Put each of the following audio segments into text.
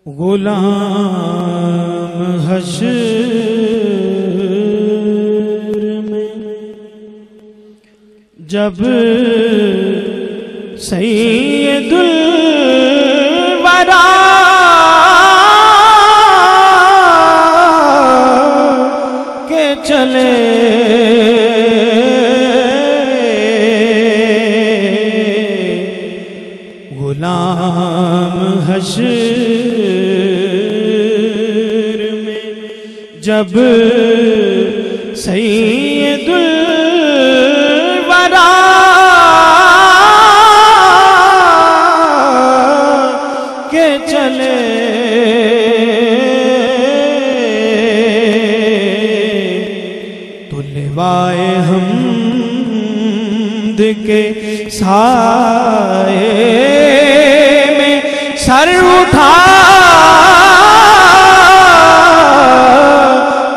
गुलाम हश्र में जब सैयदुल वरा के चले गुलाम हश्र में जब सैयदुल वरा के चले तो लिवाए हमद के साए में सर उठा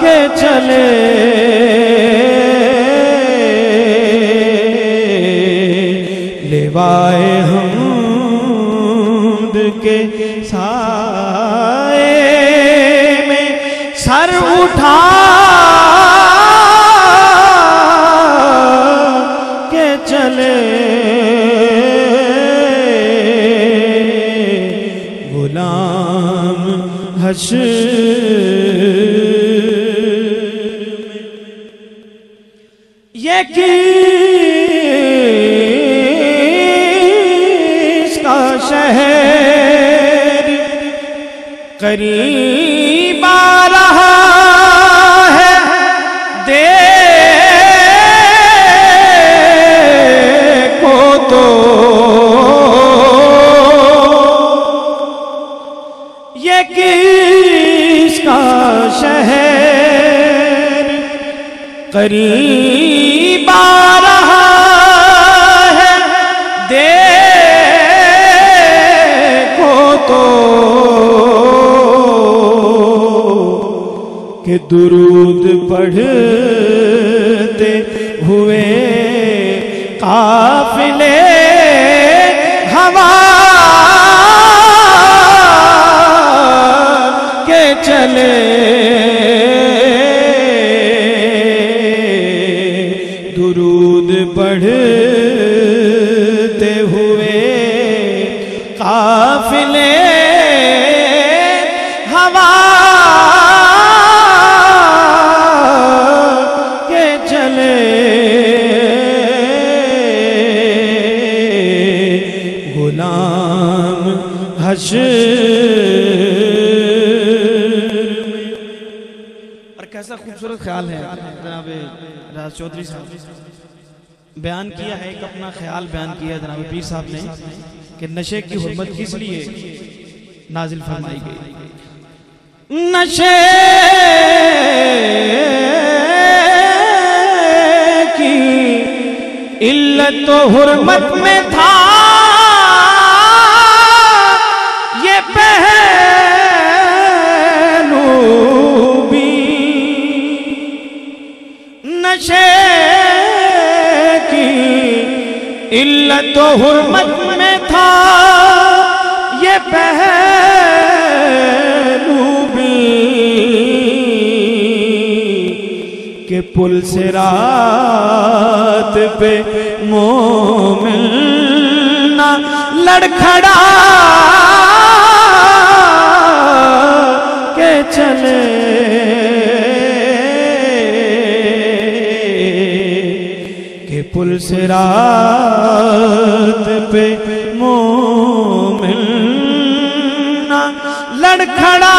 के चले लिवाए हमद के साए में सर उठा के चले गुलाम हश्र ये किसका शहर करीब आ रहा है देखो तो ये किसका शहर करीब आ रहा है देखो तो कि दुरूद पढ़ते हुए काफिले हवा के चले दुरूद पढ़ते हुए काफिले हवा के चले गुलाम हश्र और कैसा खूबसूरत ख्याल है जनाब राज चौधरी साहब बयान किया है। एक अपना ख्याल बयान किया है जनाब पीर साहब ने कि नशे की हुर्मत किस लिए नाजिल फरमाई गई। नशे की इल्लत तो हुर्मत में था ये पहलू भी नशे की इल्लत तो हुर्मत में था ये पहलू भी के पुल से रात पे मोमिन ना लड़खड़ा के चले के पुल से रात पे मोमिन ना लड़खड़ा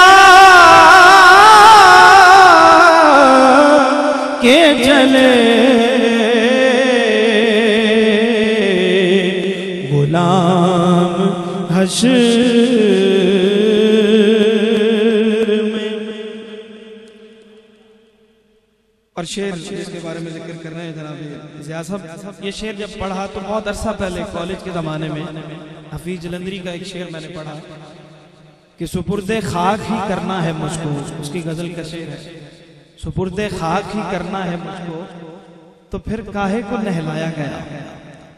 के चले गुलाम हश्र में। और शेर जिसके बारे में जिक्र कर रहे हैं जनाब ज़िया साहब, ये शेर जब पढ़ा तो बहुत अरसा पहले कॉलेज के ज़माने में हफीज जलंधरी का एक शेर मैंने पढ़ा कि सुपुर्दे खाक ही करना है मुझको, उसकी गजल का शेर है। सुपुर्दे खाक ही करना है मुझको तो फिर काहे को नहलाया गया,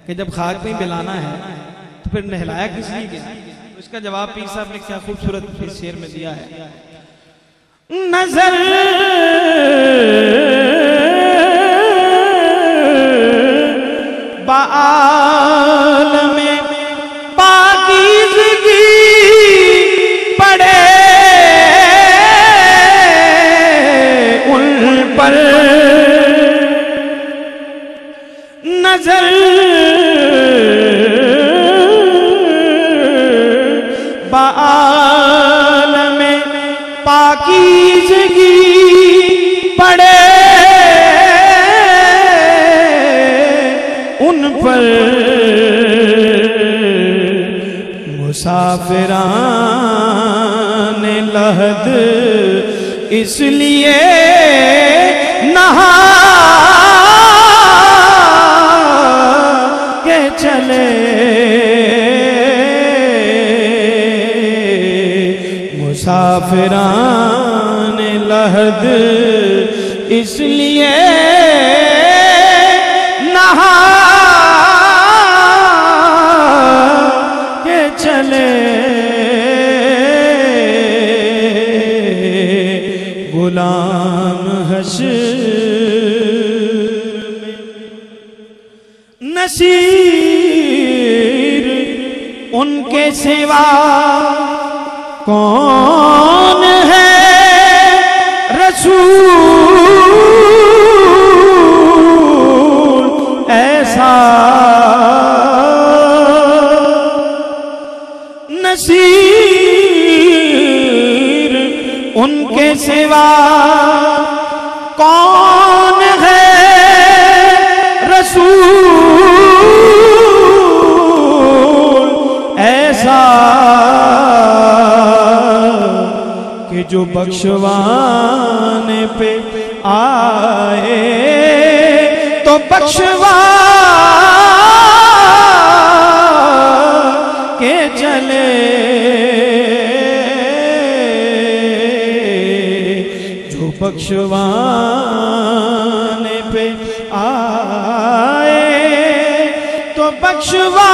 कि जब खाक में मिलाना है तो फिर नहलाया किस लिए गया। तो इसका जवाब पीर साहब ने क्या खूबसूरत इस शेर में दिया है। नजर बाआलमे पाकीज़गी पड़े उन पर नजर बाआलमे पाकीज़गी पड़े उन पर मुसाफिराने लहद इसलिए नहा के चले मुसाफिराने लहद इसलिए नहा के चले गुलाम हश्र में नसीर उनके सिवा कौन है रसूल ऐसा नसीर उनके सिवा कौन है रसूल ऐसा कि जो बख्शवाने पे आए तो बख्शवा के चले जो बख्शवाने पे आए तो बख्शवा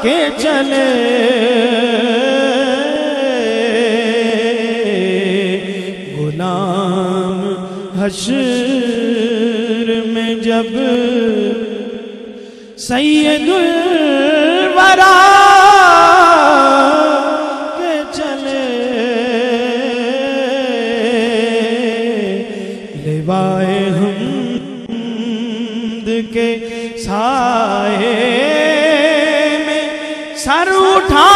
के चले गुलाम हश्र में जब सैयदुल वरा के चले लिवाए हमद के साए में सर उठा